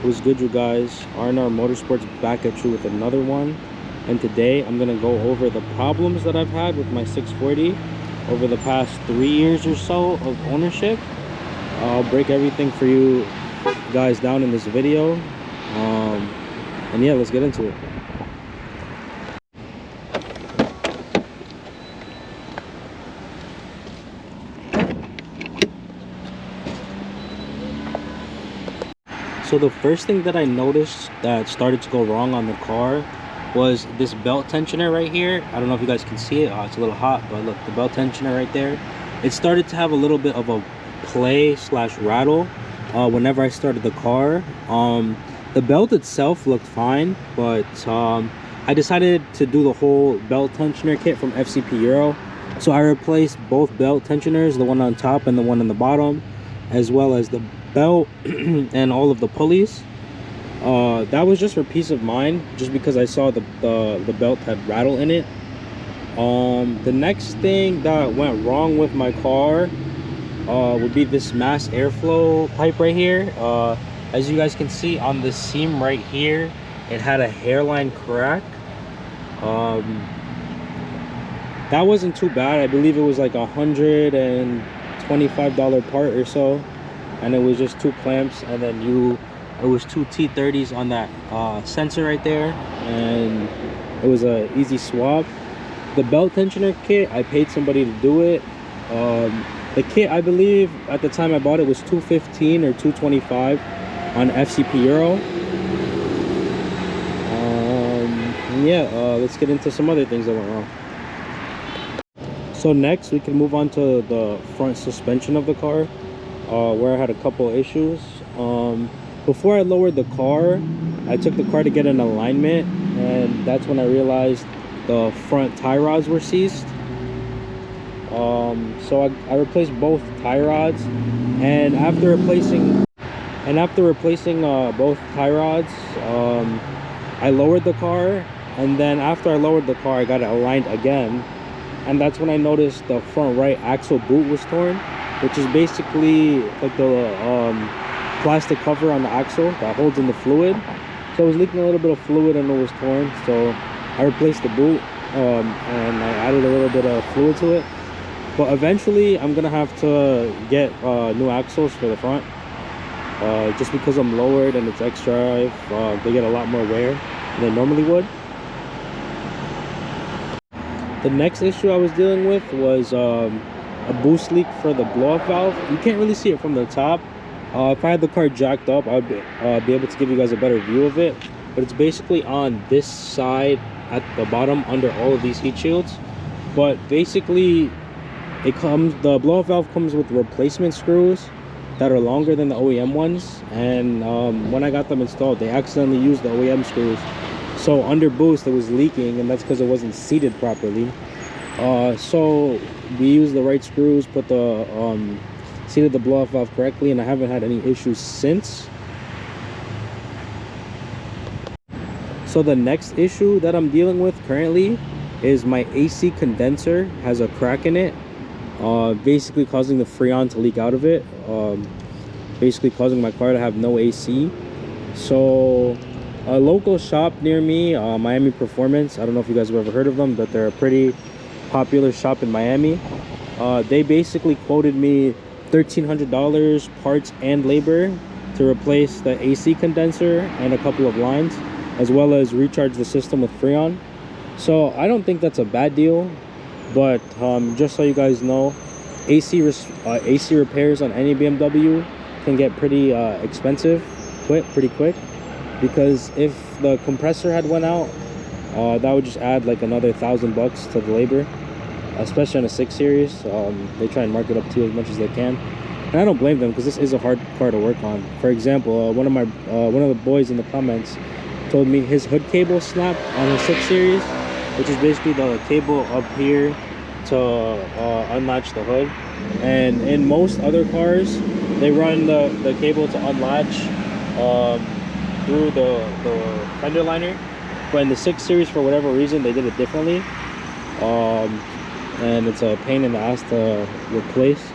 What's good, you guys? R&R Motorsports back at you with another one. And today I'm gonna go over the problems that I've had with my 640 over the past 3 years or so of ownership. I'll break everything for you guys down in this video. And yeah, let's get into it. So the first thing that I noticed that started to go wrong on the car was this belt tensioner right here. I don't know if you guys can see it. It's a little hot, but look, the belt tensioner right there. It started to have a little bit of a play slash rattle whenever I started the car. The belt itself looked fine, but I decided to do the whole belt tensioner kit from FCP Euro. So I replaced both belt tensioners, the one on top and the one on the bottom, as well as the belt and all of the pulleys. That was just for peace of mind, just because I saw the belt had rattle in it. The next thing that went wrong with my car would be this mass airflow pipe right here. As you guys can see on the seam right here, it had a hairline crack. That wasn't too bad. I believe it was like $125 part or so, and it was just 2 clamps, and then it was 2 T30s on that sensor right there, and it was a easy swap. The belt tensioner kit, I paid somebody to do it. The kit, I believe at the time I bought it, was $215 or $225 on FCP Euro. Let's get into some other things that went wrong. So next we can move on to the front suspension of the car, where I had a couple issues. Before I lowered the car, I took the car to get an alignment, and that's when I realized the front tie rods were seized. So I replaced both tie rods, and after replacing both tie rods, I lowered the car, and then after I lowered the car, I got it aligned again, and that's when I noticed the front right axle boot was torn, which is basically like the plastic cover on the axle that holds in the fluid. So it was leaking a little bit of fluid and it was torn, so I replaced the boot, and I added a little bit of fluid to it. But eventually I'm gonna have to get new axles for the front, just because I'm lowered and it's extra. They get a lot more wear than they normally would. The next issue I was dealing with was a boost leak for the blow-off valve. You can't really see it from the top. If I had the car jacked up, I'd be able to give you guys a better view of it. But it's basically on this side at the bottom under all of these heat shields. But basically, the blow-off valve comes with replacement screws that are longer than the OEM ones. And when I got them installed, they accidentally used the OEM screws. So under boost, it was leaking, and that's because it wasn't seated properly. So we used the right screws, put the seated the blow-off valve correctly, and I haven't had any issues since. So the next issue that I'm dealing with currently is my AC condenser has a crack in it, basically causing the Freon to leak out of it, basically causing my car to have no AC. So a local shop near me, Miami Performance, I don't know if you guys have ever heard of them, but they're a pretty popular shop in Miami. They basically quoted me $1,300 parts and labor to replace the AC condenser and a couple of lines, as well as recharge the system with Freon. So I don't think that's a bad deal, but just so you guys know, AC repairs on any BMW can get pretty expensive pretty quick, because if the compressor had went out, that would just add like another $1,000 to the labor, especially on a 6 Series. They try and mark it up to you as much as they can, and I don't blame them, because this is a hard car to work on. For example, one of the boys in the comments told me his hood cable snapped on his 6 Series, which is basically the cable up here to unlatch the hood. And in most other cars, they run the cable to unlatch through the fender liner, but in the 6 Series, for whatever reason, they did it differently, and it's a pain in the ass to replace.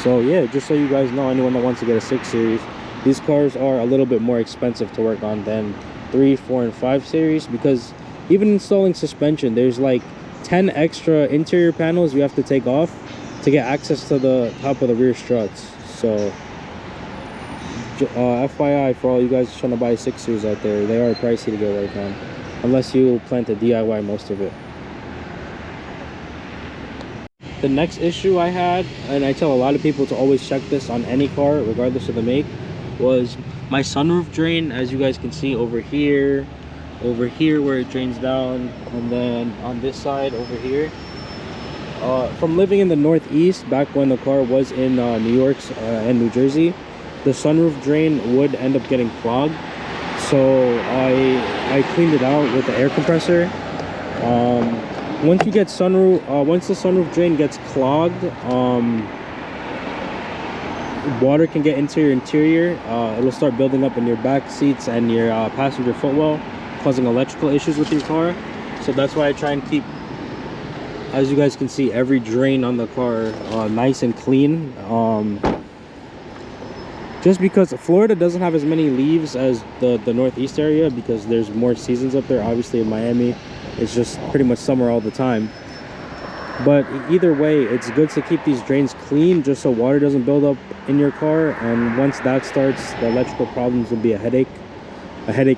So yeah, just so you guys know, anyone that wants to get a 6 Series, these cars are a little bit more expensive to work on than 3, 4, and 5 series, because even installing suspension, there's like 10 extra interior panels you have to take off to get access to the top of the rear struts. So FYI for all you guys trying to buy 6 series out there, they are pricey to get right now, unless you plan to DIY most of it. The next issue I had, and I tell a lot of people to always check this on any car regardless of the make, was my sunroof drain. As you guys can see over here where it drains down, and then on this side over here. From living in the Northeast back when the car was in New York and New Jersey, the sunroof drain would end up getting clogged, so I cleaned it out with the air compressor. Once you get once the sunroof drain gets clogged, water can get into your interior. It will start building up in your back seats and your passenger footwell, causing electrical issues with your car. So that's why I try and keep, as you guys can see, every drain on the car nice and clean. Just because Florida doesn't have as many leaves as the Northeast area, because there's more seasons up there. Obviously in Miami, it's just pretty much summer all the time. But either way, it's good to keep these drains clean just so water doesn't build up in your car. And once that starts, the electrical problems will be a headache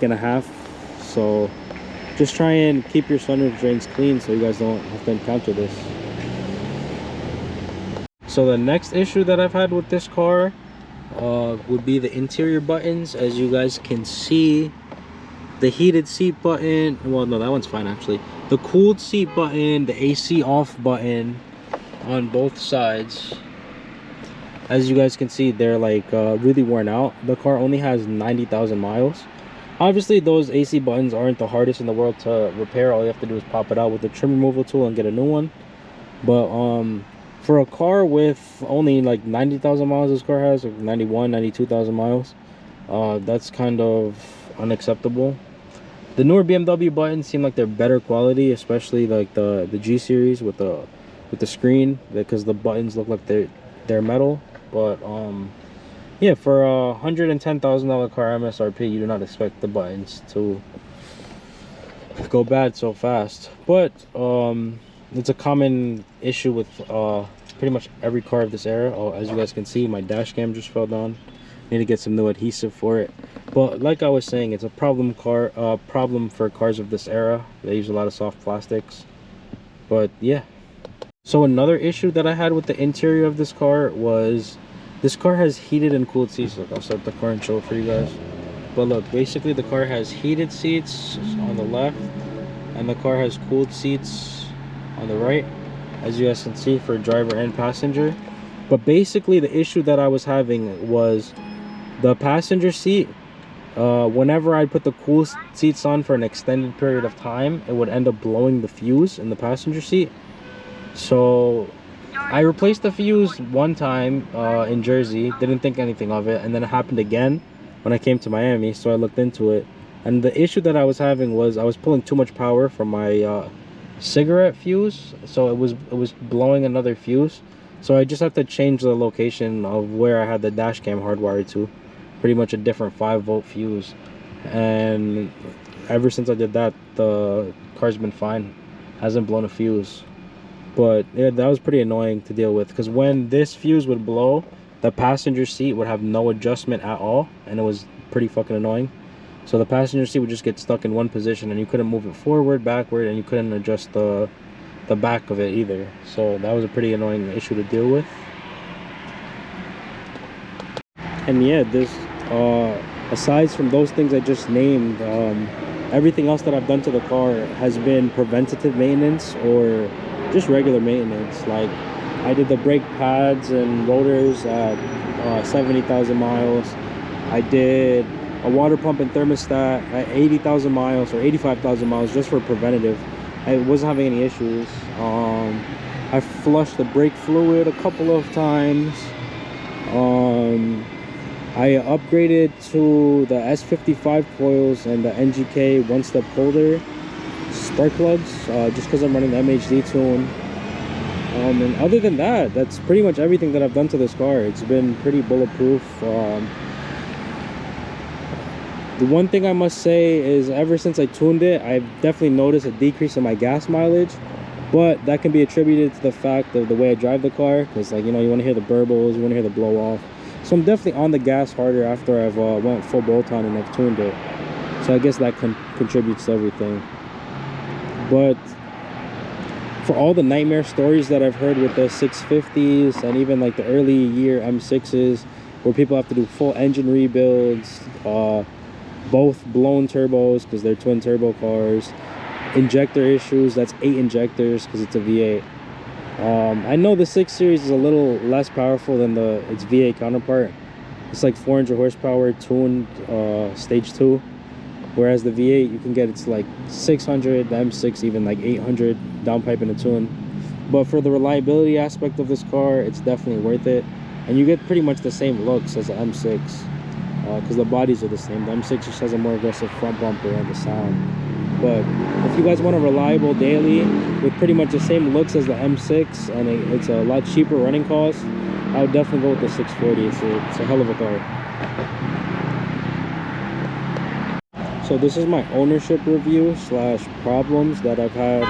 and a half. So just try and keep your sunroof drains clean so you guys don't have to encounter this. So the next issue that I've had with this car would be the interior buttons. As you guys can see, the heated seat button, well no, that one's fine actually. The cooled seat button, the AC off button on both sides, as you guys can see, they're like really worn out. The car only has 90,000 miles. Obviously those AC buttons aren't the hardest in the world to repair. All you have to do is pop it out with a trim removal tool and get a new one. But for a car with only like 90,000 miles, this car has like 92,000 miles, that's kind of unacceptable. The newer BMW buttons seem like they're better quality, especially like the G series with the screen, because the buttons look like they're metal. But yeah, for a $110,000 car MSRP, you do not expect the buttons to go bad so fast. But it's a common issue with pretty much every car of this era. As you guys can see, my dash cam just fell down. Need to get some new adhesive for it. But like I was saying, it's a problem for cars of this era. They use a lot of soft plastics. But yeah. So another issue that I had with the interior of this car was this car has heated and cooled seats. Look, I'll start the car and show it for you guys. But look, basically the car has heated seats on the left, and the car has cooled seats on the right, as you guys can see, for driver and passenger. But basically the issue that I was having was the passenger seat. Whenever I put the cool seats on for an extended period of time, it would end up blowing the fuse in the passenger seat. So I replaced the fuse one time in Jersey, didn't think anything of it, and then it happened again when I came to Miami. So I looked into it, and the issue that I was having was I was pulling too much power from my cigarette fuse, so it was blowing another fuse. So I just have to change the location of where I had the dash cam hardwired to, pretty much a different 5-volt fuse. And ever since I did that, the car's been fine, hasn't blown a fuse. But yeah, that was pretty annoying to deal with, because when this fuse would blow, the passenger seat would have no adjustment at all, and it was pretty fucking annoying. So the passenger seat would just get stuck in one position, and you couldn't move it forward, backward, and you couldn't adjust the back of it either. So that was a pretty annoying issue to deal with. And yeah, this aside from those things I just named, everything else that I've done to the car has been preventative maintenance or just regular maintenance. Like I did the brake pads and rotors at 70,000 miles. I did a water pump and thermostat at 80,000 miles or 85,000 miles just for preventative. I wasn't having any issues. I flushed the brake fluid a couple of times. I upgraded to the S55 coils and the NGK one-step holder spark plugs, just because I'm running the MHD tune. And other than that, that's pretty much everything that I've done to this car. It's been pretty bulletproof. The one thing I must say is ever since I tuned it, I've definitely noticed a decrease in my gas mileage, but that can be attributed to the fact of the way I drive the car, because like, you know, you want to hear the burbles, you want to hear the blow off. So I'm definitely on the gas harder after I've went full bolt on and I've tuned it. So I guess that contributes to everything. But for all the nightmare stories that I've heard with the 650s and even like the early year M6s, where people have to do full engine rebuilds, both blown turbos because they're twin turbo cars, injector issues, that's 8 injectors because it's a V8. I know the 6 Series is a little less powerful than its V8 counterpart. It's like 400 horsepower tuned stage 2, whereas the V8 you can get, it's like 600, the M6 even like 800 downpipe in a tune. But for the reliability aspect of this car, it's definitely worth it, and you get pretty much the same looks as the M6 because the bodies are the same. The M6 just has a more aggressive front bumper and the sound. But if you guys want a reliable daily with pretty much the same looks as the M6 and it's a lot cheaper running cost, I would definitely go with the 640. It's a hell of a car. So this is my ownership review / problems that I've had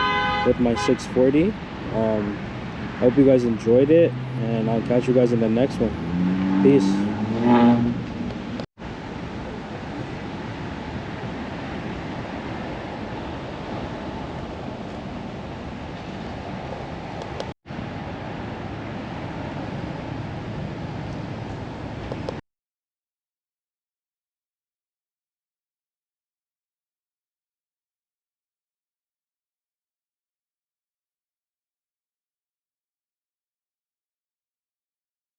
with my 640. I hope you guys enjoyed it, and I'll catch you guys in the next one. Peace.